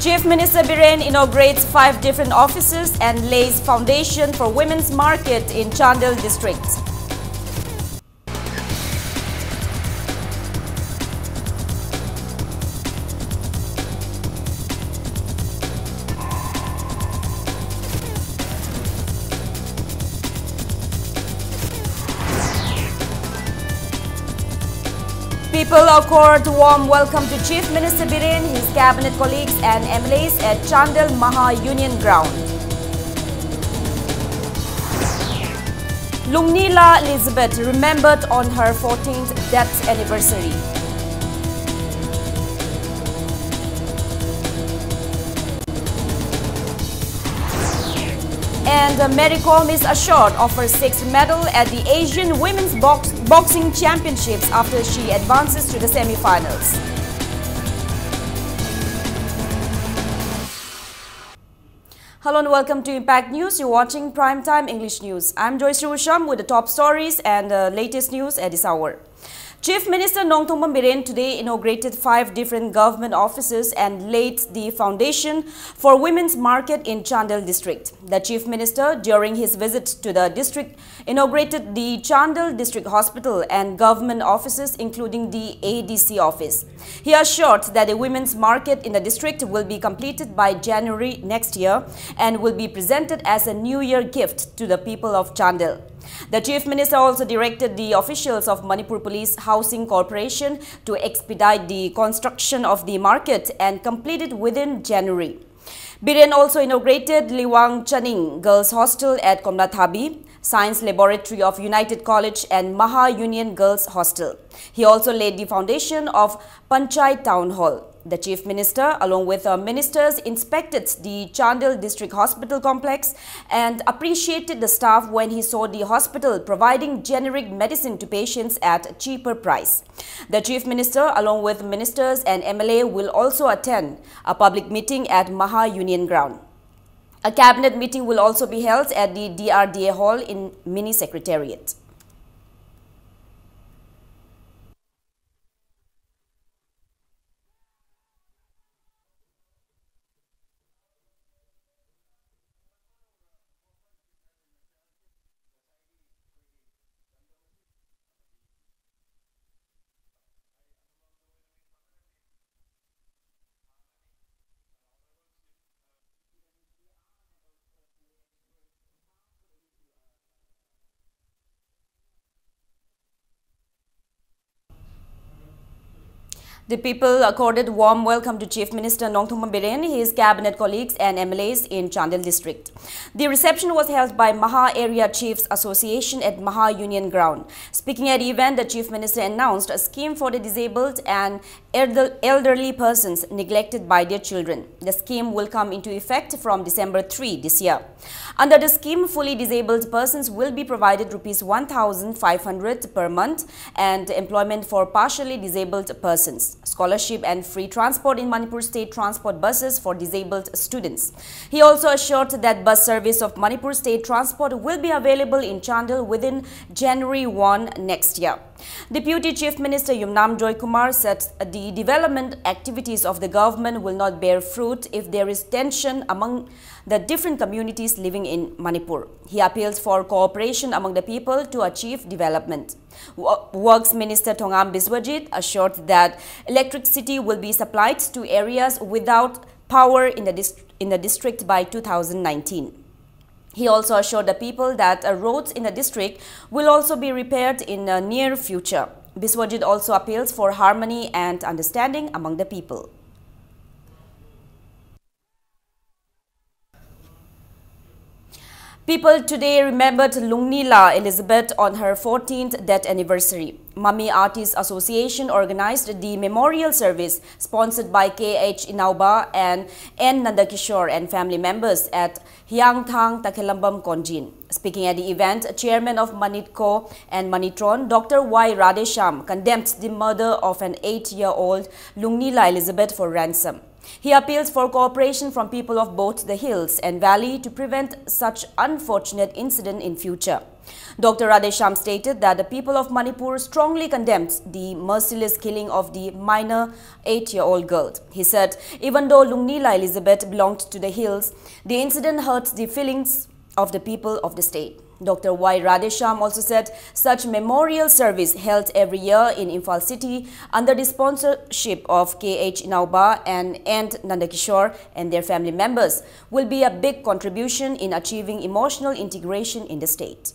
Chief Minister Biren inaugurates 5 different offices and lays foundation for women's market in Chandel district. People accord warm welcome to Chief Minister Biren, his cabinet colleagues and MLAs at Chandel Maha Union Ground. Lungnila Elizabeth remembered on her 14th death anniversary. And Mary Kom is assured of her 6th medal at the Asian Women's Boxing Championships after she advances to the semi-finals. Hello and welcome to Impact News. You're watching Primetime English News. I'm Joyce Rusham with the top stories and the latest news at this hour. Chief Minister Nongthongpam Biren today inaugurated 5 different government offices and laid the foundation for women's market in Chandel district. The Chief Minister, during his visit to the district, inaugurated the Chandel District Hospital and government offices including the ADC office. He assured that the women's market in the district will be completed by January next year and will be presented as a New Year gift to the people of Chandel. The Chief Minister also directed the officials of Manipur Police Housing Corporation to expedite the construction of the market and complete it within January. Biren also inaugurated Liwang Chaning Girls Hostel at Komlathabi, Science Laboratory of United College and Maha Union Girls Hostel. He also laid the foundation of Panchayat Town Hall. The Chief Minister, along with ministers, inspected the Chandel District Hospital complex and appreciated the staff when he saw the hospital providing generic medicine to patients at a cheaper price. The Chief Minister, along with ministers and MLA, will also attend a public meeting at Maha Union Ground. A cabinet meeting will also be held at the DRDA Hall in Mini Secretariat. The people accorded warm welcome to Chief Minister Nongthongpam Biren, his cabinet colleagues and MLAs in Chandel district. The reception was held by Maha Area Chiefs Association at Maha Union Ground. Speaking at the event, the Chief Minister announced a scheme for the disabled and elderly persons neglected by their children. The scheme will come into effect from December 3 this year. Under the scheme, fully disabled persons will be provided Rs 1,500 per month and employment for partially disabled persons, scholarship and free transport in Manipur State Transport buses for disabled students. He also assured that bus service of Manipur State Transport will be available in Chandel within January 1 next year. Deputy Chief Minister Yumnam Joy Kumar said the development activities of the government will not bear fruit if there is tension among the different communities living in Manipur. He appeals for cooperation among the people to achieve development. Works Minister Thongam Biswajit assured that electricity will be supplied to areas without power in the district by 2019. He also assured the people that roads in the district will also be repaired in the near future. Biswajit also appeals for harmony and understanding among the people. People today remembered Lungnila Elizabeth on her 14th death anniversary. Mummy Artists Association organized the memorial service sponsored by K.H. Inauba and N. Nandakishore and family members at Hyangthang Takhelambam Konjin. Speaking at the event, Chairman of Manitco and Manitron, Dr. Y. Radesham, condemned the murder of an 8-year-old Lungnila Elizabeth for ransom. He appeals for cooperation from people of both the hills and valley to prevent such unfortunate incident in future. Dr. Radhesham stated that the people of Manipur strongly condemns the merciless killing of the minor 8-year-old girl. He said, even though Lungnila Elizabeth belonged to the hills, the incident hurts the feelings of the people of the state. Dr. Y. Radhesham also said such memorial service held every year in Imphal city under the sponsorship of K.H. Inauba and Nandakishore and their family members will be a big contribution in achieving emotional integration in the state.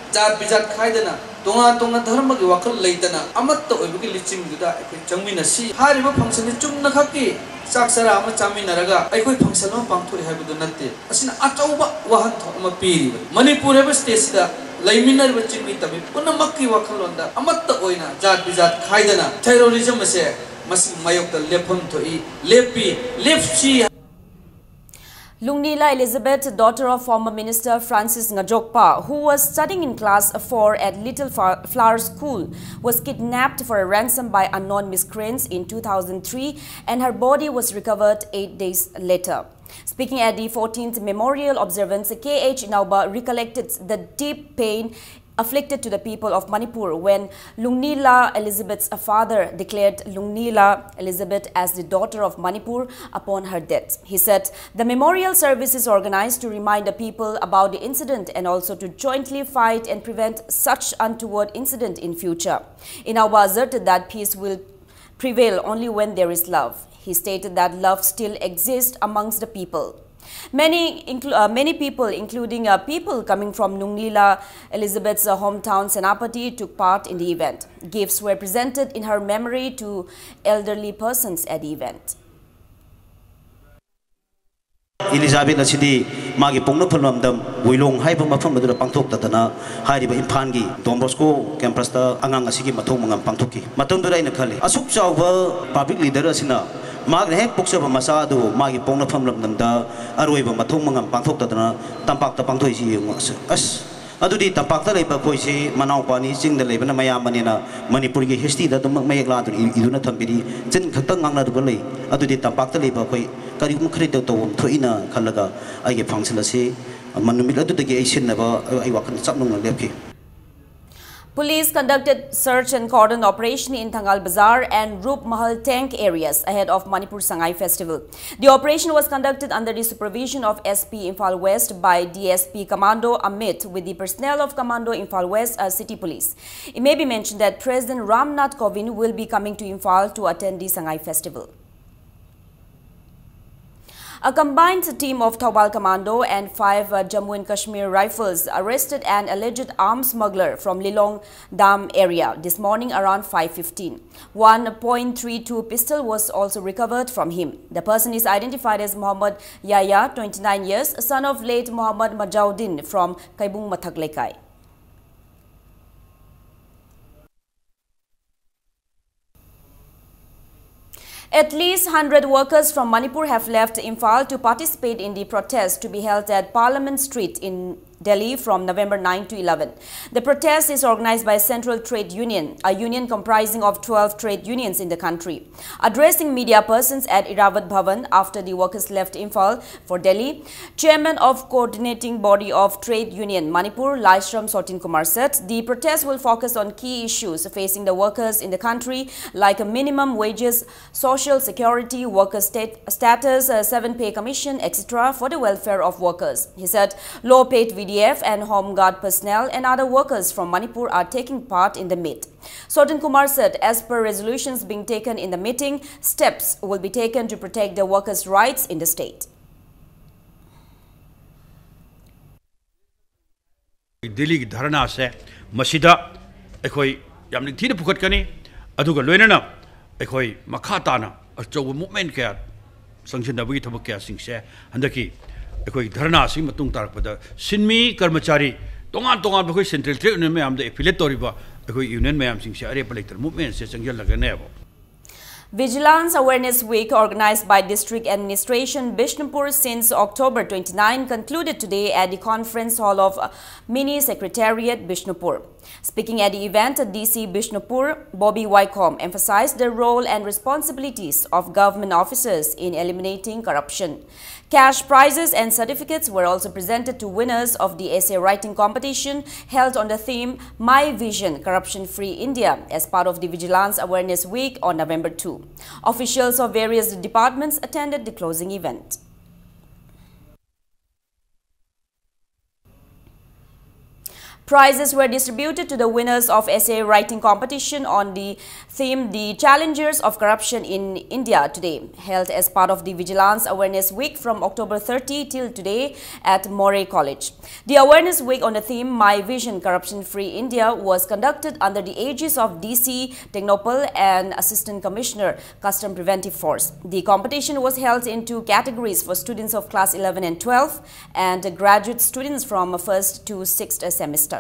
Jat bijat khaidana tonga dharma gi wakal leitana amatta oibagi liching duda ekoi changmina si hariba function ni chumna khaki saksara ama chamina raga ekoi function ma pangthoi haibudu natte asina achauba wahan thoma piri Manipur heba state sida laiminnar ba chingmi tabi punamakki wakal londa amatta oina jat bijat khaidana terrorism se masi mayokta lepham thoi lepi lefchi. Lungnila Elizabeth, daughter of former Minister Francis Ngajokpa, who was studying in class 4 at Little Flower School, was kidnapped for a ransom by unknown miscreants in 2003 and her body was recovered 8 days later. Speaking at the 14th memorial observance, K.H. Inauba recollected the deep pain afflicted to the people of Manipur when Lungnila Elizabeth's father declared Lungnila Elizabeth as the daughter of Manipur upon her death. He said the memorial service is organized to remind the people about the incident and also to jointly fight and prevent such untoward incident in future. Inauba asserted that peace will prevail only when there is love. He stated that love still exists amongst the people. Many people, including people coming from Lungnila Elizabeth's hometown Senapati, took part in the event. Gifts were presented in her memory to elderly persons at the event. Elizabeth asidi magi pongna phulmamdam Wuilong haiba mafam madura pangthok tatana hariba Imphal gi Don Bosco campus ta angang asigi mathong mangam pangthoki matamdura ina khale asuk chawba public leader asina mag hek poksaba masa du magi pongna phamlamdamda aroiba mathong mangam pangthok tatana tampak ta pangthoi si as adudi tampak ta leiba khoi si manau pani sing da leibana mayam manina Manipur gi history da dum mayek la iduna thambiri chen khaktang ngangna du lei adudi tampak ta leiba khoi karigum khrita to thoina khalaga ai function ase manumit adudagi aisinaba ai wakan chapnung lepki. Police conducted search and cordon operation in Thangal Bazaar and Rup Mahal tank areas ahead of Manipur Sangai festival. The operation was conducted under the supervision of SP Imphal West by DSP Commando Amit with the personnel of Commando Imphal West City Police. It may be mentioned that President Ramnath Kovind will be coming to Imphal to attend the Sangai festival. A combined team of Thawbal Commando and 5 Jammu and Kashmir Rifles arrested an alleged arms smuggler from Lilong Dam area this morning around 5:15. 1.32 pistol was also recovered from him. The person is identified as Muhammad Yaya, 29 years, son of late Muhammad Majauddin from Kaibung Mathak Lekai. At least 100 workers from Manipur have left Imphal to participate in the protest to be held at Parliament Street in Delhi from November 9 to 11. The protest is organized by Central Trade Union, a union comprising of 12 trade unions in the country. Addressing media persons at Iravat Bhavan after the workers left Imphal for Delhi, Chairman of Coordinating Body of Trade Union Manipur, Laishram Sotin Kumar said the protest will focus on key issues facing the workers in the country like minimum wages, social security, worker status, 7-pay commission, etc. for the welfare of workers. He said low-paid VDF and Home Guard personnel and other workers from Manipur are taking part in the meet. Sotin Kumar said as per resolutions being taken in the meeting, steps will be taken to protect the workers' rights in the state. Delhi dharna se masida ekhoi yamning thina pukhat kani aduga loinana ekhoi makha na achow movement kya sanction dabi thabak kya singse handaki ekhoi dharna si matung tarakpada sinmi karmachari tongan ekhoi central trade union me amda affiliate toriba ekhoi union me am singse are palekter movement se sangjal lagane abo. Vigilance Awareness Week organized by District Administration Bishnupur since October 29 concluded today at the Conference Hall of Mini Secretariat Bishnupur. Speaking at the event, DC Bishnupur Bobby Wycombe emphasized the role and responsibilities of government officers in eliminating corruption. Cash prizes and certificates were also presented to winners of the essay writing competition held on the theme My Vision Corruption-Free India as part of the Vigilance Awareness Week on November 2. Officials of various departments attended the closing event. Prizes were distributed to the winners of essay writing competition on the theme The Challengers of Corruption in India today, held as part of the Vigilance Awareness Week from October 30 till today at Moray College. The Awareness Week on the theme My Vision Corruption-Free India was conducted under the aegis of DC Technopal and Assistant Commissioner Custom Preventive Force. The competition was held in two categories for students of class 11 and 12 and graduate students from 1st to 6th semester.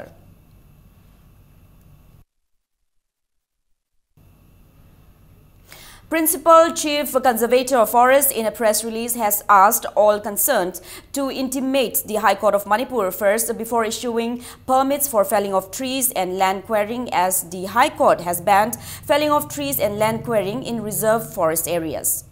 Principal Chief Conservator of Forest in a press release has asked all concerned to intimate the High Court of Manipur first before issuing permits for felling of trees and land clearing, as the High Court has banned felling of trees and land clearing in reserved forest areas.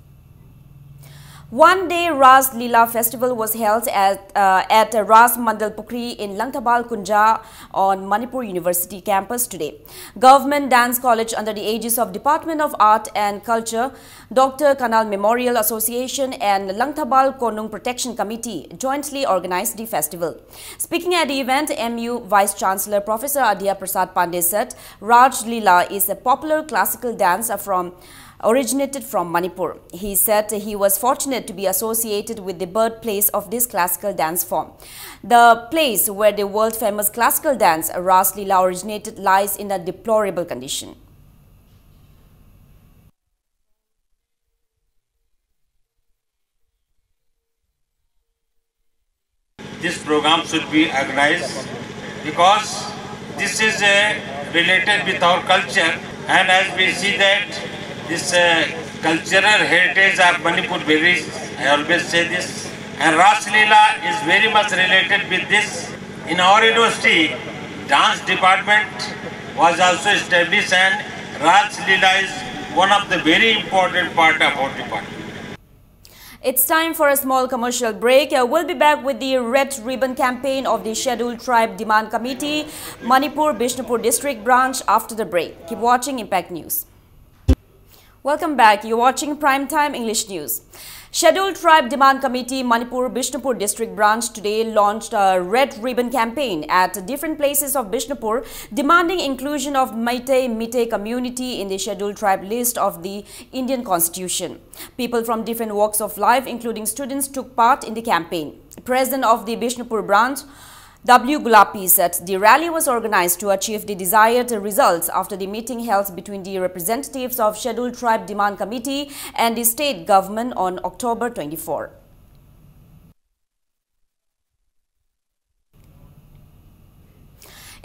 One-day Ras Leela festival was held at Ras Mandal Pukri in Langtabal Kunja on Manipur University campus today. Government Dance College under the aegis of Department of Art and Culture, Dr. Kanal Memorial Association and Langtabal Konung Protection Committee jointly organized the festival. Speaking at the event, MU Vice Chancellor Professor Adhya Prasad Pandey said Raj Leela is a popular classical dance originated from Manipur. He said he was fortunate to be associated with the birthplace of this classical dance form. The place where the world-famous classical dance Ras Leela originated lies in a deplorable condition. This program should be organized because this is related with our culture, and as we see that this cultural heritage of Manipur varies, I always say this, and Ras Leela is very much related with this. In our university, dance department was also established, and Ras Leela is one of the very important part of our department. It's time for a small commercial break. We'll be back with the Red Ribbon campaign of the Scheduled Tribe Demand Committee, Manipur Bishnupur District Branch after the break. Keep watching Impact News. Welcome back. You're watching Primetime English News. Scheduled Tribe Demand Committee Manipur Bishnupur District Branch today launched a Red Ribbon campaign at different places of Bishnupur, demanding inclusion of Meitei community in the Scheduled Tribe list of the Indian Constitution. People from different walks of life, including students, took part in the campaign. President of the Bishnupur branch, W. Gulapi, said the rally was organized to achieve the desired results after the meeting held between the representatives of Scheduled Tribe Demand Committee and the state government on October 24.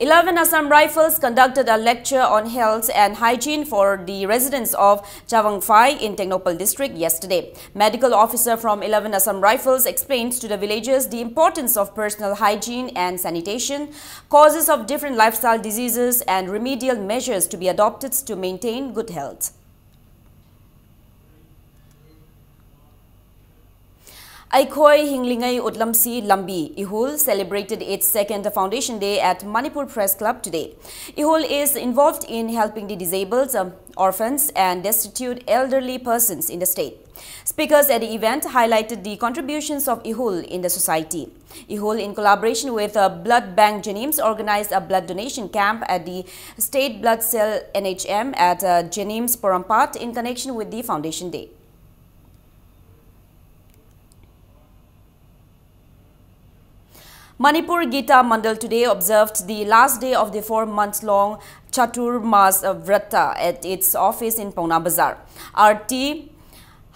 Eleven Assam Rifles conducted a lecture on health and hygiene for the residents of Chawangphai in Technopal district yesterday. Medical officer from 11 Assam Rifles explained to the villagers the importance of personal hygiene and sanitation, causes of different lifestyle diseases and remedial measures to be adopted to maintain good health. Aikhoi Hinglingai Utlamsi Lambi, Ihul, celebrated its second Foundation Day at Manipur Press Club today. Ihul is involved in helping the disabled, orphans and destitute elderly persons in the state. Speakers at the event highlighted the contributions of Ihul in the society. Ihul, in collaboration with Blood Bank Jenims, organized a blood donation camp at the State Blood Cell NHM at Jenims Porampat in connection with the Foundation Day. Manipur Gita Mandal today observed the last day of the 4-month-long Chatur Mas Vrata at its office in Pauna Bazar. RT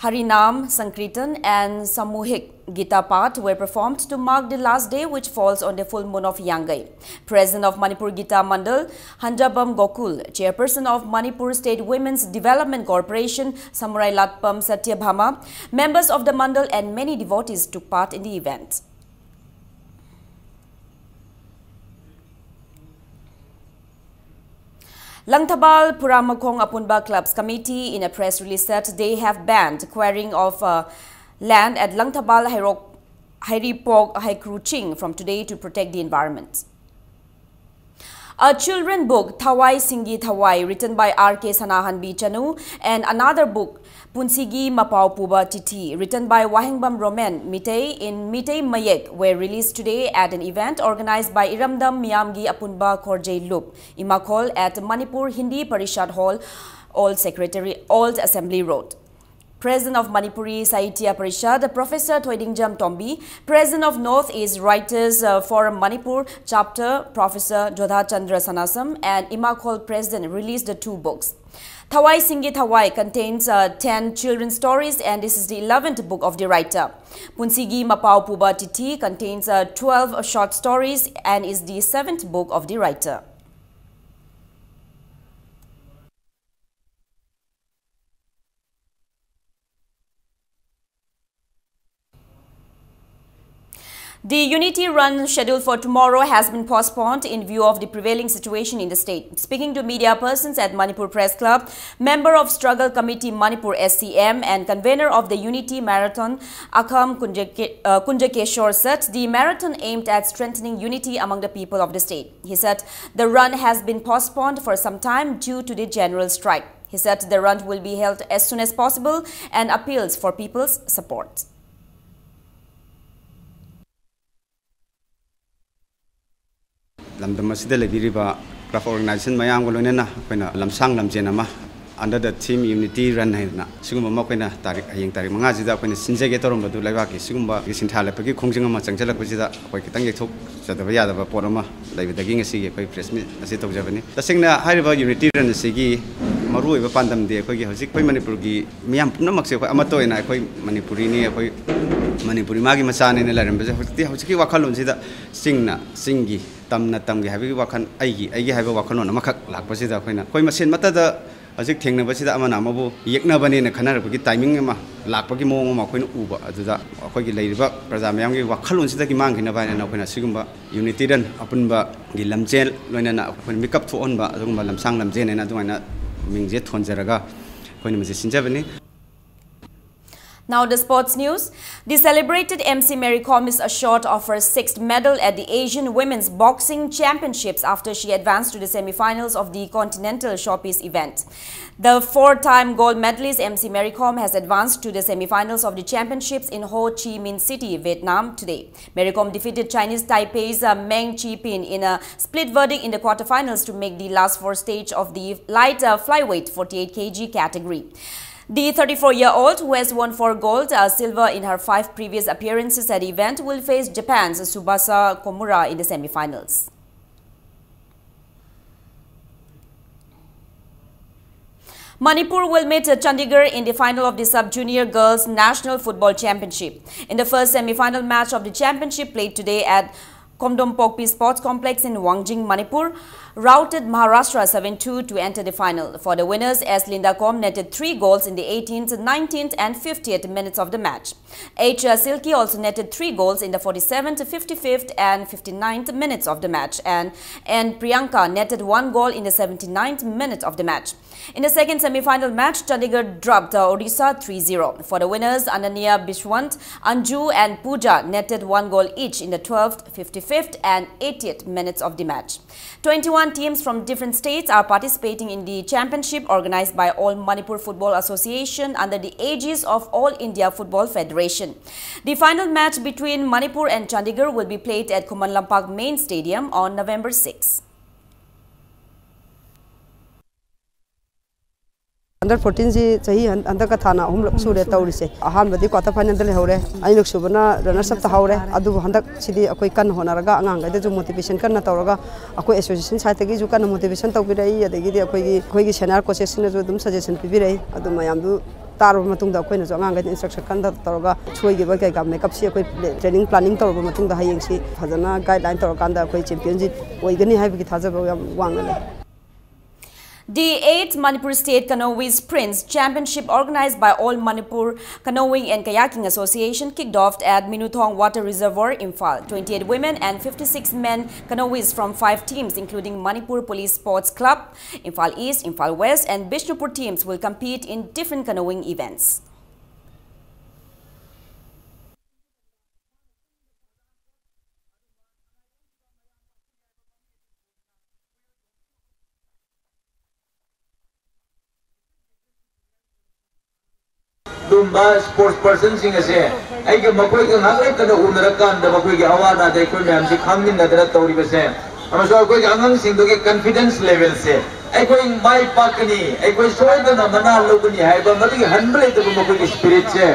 Harinam, Sankirtan and Samuhik Gita Path were performed to mark the last day, which falls on the full moon of Yangai. President of Manipur Gita Mandal, Hanjabam Gokul, Chairperson of Manipur State Women's Development Corporation, Samurai Latpam Satyabhama, members of the Mandal and many devotees took part in the event. Langtabal Puramakong Apunba Club's committee in a press release said they have banned quarrying of land at Langtabal Hairipog Haikruching from today to protect the environment. A children's book, Thawai Singgi Thawai, written by R.K. Sanahanbi Chanu, and another book, Punsigi Mapau Puba Titi, written by Wahengbam Roman Mitei in Mitei Mayek, were released today at an event organized by Iramdam Miyamgi Apunba Korjay Lup, Imakol at Manipur Hindi Parishad Hall, Old Assembly Road. President of Manipuri Sahitya Parishad, Professor Thoidingjam Tombi, President of North East Writers Forum Manipur Chapter, Professor Jodha Chandra Sanasam, and Imakol President released the two books. Thawai Singgi Thawai contains 10 children's stories, and this is the 11th book of the writer. Punsigi Mapau Puba Titi contains 12 short stories and is the 7th book of the writer. The Unity Run scheduled for tomorrow has been postponed in view of the prevailing situation in the state. Speaking to media persons at Manipur Press Club, member of Struggle Committee Manipur SCM and convener of the Unity Marathon, Akham Kunjakeshwar said the marathon aimed at strengthening unity among the people of the state. He said the run has been postponed for some time due to the general strike. He said the run will be held as soon as possible and appeals for people's support. Craft organization mayam golonena koina lamsang lamjen ama under the team Unity Run haina sigumba ma koina tarik hayeng tarik manga jida koina sinjege torom badu laiwa ki sigumba ki sinthala pagi khongjing ama changchalak bajida koi kitang yethok jadaba yadaba porama laibadagi ngasi ge koi press meet asi tawjabani tasingna hariba Unity Run sigi maru eba pandam de koi gi hojik koi Manipur gi miyam punamak se koi amato ena koi Manipuri ni koi Manipuri magi masane ne laram baje hojiki wakhalon sida singna singi tamna tamgi habi wakan aigi habi wakan na makak lakpa sida koina koi masin mata da hojik thengna basida amana mabu yekna bani na khanar gi timing ma lakpa gi mong ma koina uba aduda koi gi leiriba praja mayam gi wakhalon sida gi mangkhina ba na koina sigumba Unity Run apunba gi lamjel loina na koina makeup thu on ba adugumba lamsang lamjen na duaina mingje thonjaraga koina mase sinjabani. Now the sports news. The celebrated MC Mary Kom is assured of her 6th medal at the Asian Women's Boxing Championships after she advanced to the semi-finals of the Continental Showpiece event. The 4-time gold medalist MC Mary Kom has advanced to the semi-finals of the championships in Ho Chi Minh City, Vietnam today. Mary Kom defeated Chinese Taipei's Meng Chi Pin in a split verdict in the quarterfinals to make the last 4 stage of the light flyweight 48 kg category. The 34-year-old, who has won 4 gold, silver in her 5 previous appearances at the event, will face Japan's Tsubasa Komura in the semi-finals. Manipur will meet Chandigarh in the final of the Sub-Junior Girls National Football Championship. In the first semi-final match of the championship played today at Komdom Pokpi Sports Complex in Wangjing, Manipur, routed Maharashtra 7-2 to enter the final. For the winners, S. Linda Kom netted 3 goals in the 18th, 19th and 50th minutes of the match. H. Silky also netted 3 goals in the 47th, 55th and 59th minutes of the match. And Priyanka netted 1 goal in the 79th minute of the match. In the second semi-final match, Chandigarh dropped Odisha 3-0. For the winners, Ananya Bishwant, Anju and Pooja netted 1 goal each in the 12th, 55th and 80th minutes of the match. 21 teams from different states are participating in the championship organized by All Manipur Football Association under the aegis of All India Football Federation. The final match between Manipur and Chandigarh will be played at Kuman Lampak Main Stadium on November 6. Under 14 ji chahi under ka thana humlok sure tawrise ahan badi quarter final dal hore ai lok subana runners up ta hore adu handak sidi akoi kan honaraga angang ga ju motivation kan na tawraga akoi association side gi ju kan motivation tawbirai adagi di akoi gi senior coaches na ju dum suggestion pibirai adu mayam du तारब मतुंग दा अखोइना जो अंगांग instruction कंदा तौरगा छोइगिबा कई का makeup से अखोइ training planning तौरब मतुंग दा हयेंग सी फजना guideline तौर कांदा अखोइ चैंपियनशिप ओइगनी हाइबगी थाजबा याम वांगले. The 8th Manipur State Canoeing Sprints Championship, organized by All Manipur Canoeing and Kayaking Association, kicked off at Minuthong Water Reservoir, Imphal. 28 women and 56 men canoeists from 5 teams, including Manipur Police Sports Club, Imphal East, Imphal West, and Bishnupur teams, will compete in different canoeing events. Sports person sing ase ai ke makoi ke ngai kana unara kan da makoi ke awada dai koi ma'am si khangmin na dara tauri base amaso koi angang sing do ke confidence level se ai koi mai pakani ai koi soi da na mana loguni hai ba mati humble da makoi ke spirit se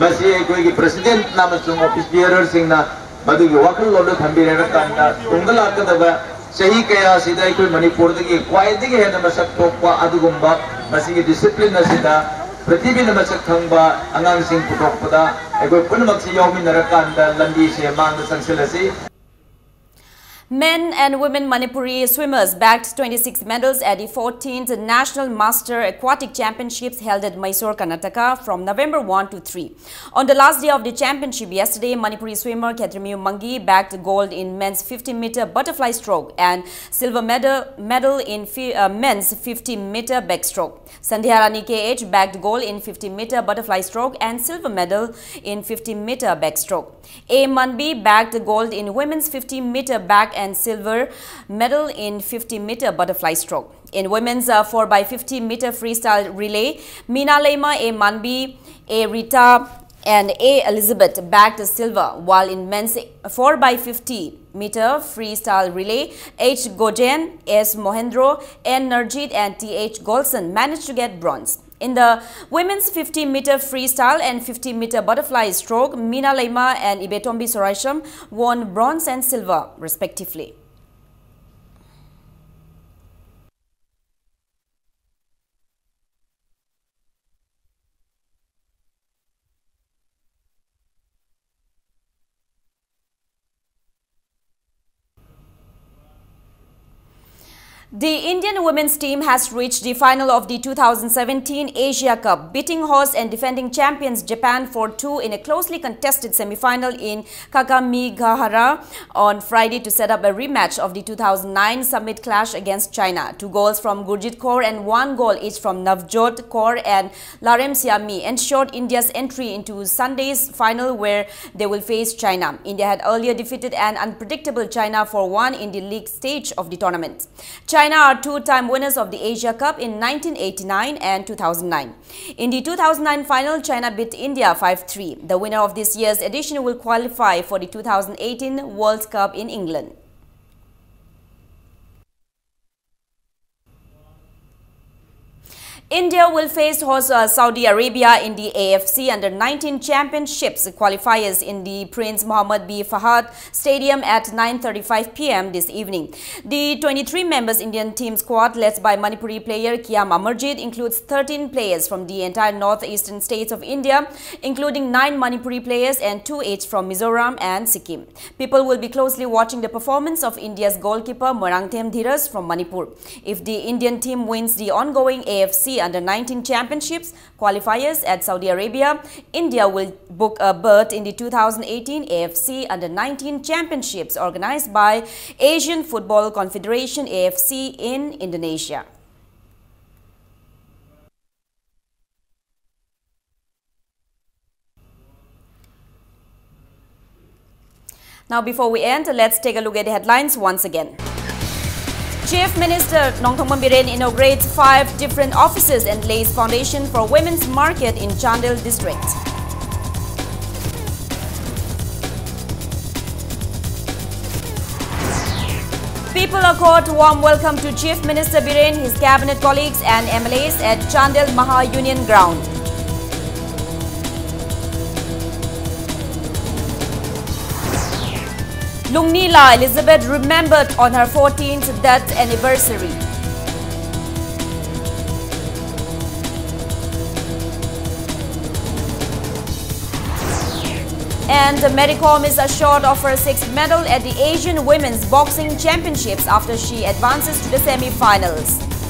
basi ai koi ke president namasung office bearer sing na madu ke wakal lo thambire ra kan da ungala ka da ba sahi kaya sida ai koi manipur da ke kwai da ke na masak tokwa adugumba basi ke discipline na sida Pratibhi na masak thangba angang sing putokpada ekoi punmak si yomi narakanda landi se mang sangsilasi. Men and women Manipuri swimmers bagged 26 medals at the 14th National Master Aquatic Championships held at Mysore, Karnataka from November 1 to 3. On the last day of the championship yesterday, Manipuri swimmer Ketramiu Mangi bagged gold in men's 50-meter butterfly stroke and silver medal in men's 50-meter backstroke. Sandhyarani KH bagged gold in 50-meter butterfly stroke and silver medal in 50-meter backstroke. A. Manbi bagged gold in women's 50-meter back and silver medal in 50-meter butterfly stroke. In women's 4x50-meter freestyle relay, Meena Lema, A. Manbi, A. Rita and A. Elizabeth bagged silver, while in men's 4x50-meter freestyle relay, H. Gojen, S. Mohendro, N. Narjit and T.H. Golson managed to get bronze. In the women's 50-meter freestyle and 50-meter butterfly stroke, Meena Lema and Ibetombi Sorasham won bronze and silver, respectively. The Indian women's team has reached the final of the 2017 Asia Cup, beating host and defending champions Japan 4-2 in a closely contested semi-final in Kakamigahara on Friday to set up a rematch of the 2009 summit clash against China. 2 goals from Gurjit Kaur and 1 goal each from Navjot Kaur and Larem Siami ensured India's entry into Sunday's final, where they will face China. India had earlier defeated an unpredictable China 4-1 in the league stage of the tournament. China are 2-time winners of the Asia Cup in 1989 and 2009. In the 2009 final, China beat India 5-3. The winner of this year's edition will qualify for the 2018 World Cup in England. India will face host Saudi Arabia in the AFC Under-19 Championships qualifiers in the Prince Mohammed bin Fahad Stadium at 9:35 p.m. this evening. The 23 members Indian team squad, led by Manipuri player Kiam Amarjit, includes 13 players from the entire northeastern states of India, including 9 Manipuri players and 2 each from Mizoram and Sikkim. People will be closely watching the performance of India's goalkeeper Morangthem Dhiras from Manipur. If the Indian team wins the ongoing AFC Under-19 Championships qualifiers at Saudi Arabia, India will book a berth in the 2018 AFC Under-19 Championships organized by Asian Football Confederation AFC in Indonesia. Now, before we end, let's take a look at the headlines once again. Chief Minister Nongthongpam Biren inaugurates 5 different offices and lays foundation for women's market in Chandel district. People accord warm welcome to Chief Minister Biren, his cabinet colleagues and MLAs at Chandel Maha Union Ground. Lungnila Elizabeth remembered on her 14th death anniversary. And Mary Kom is assured of her 6th medal at the Asian Women's Boxing Championships after she advances to the semi-finals.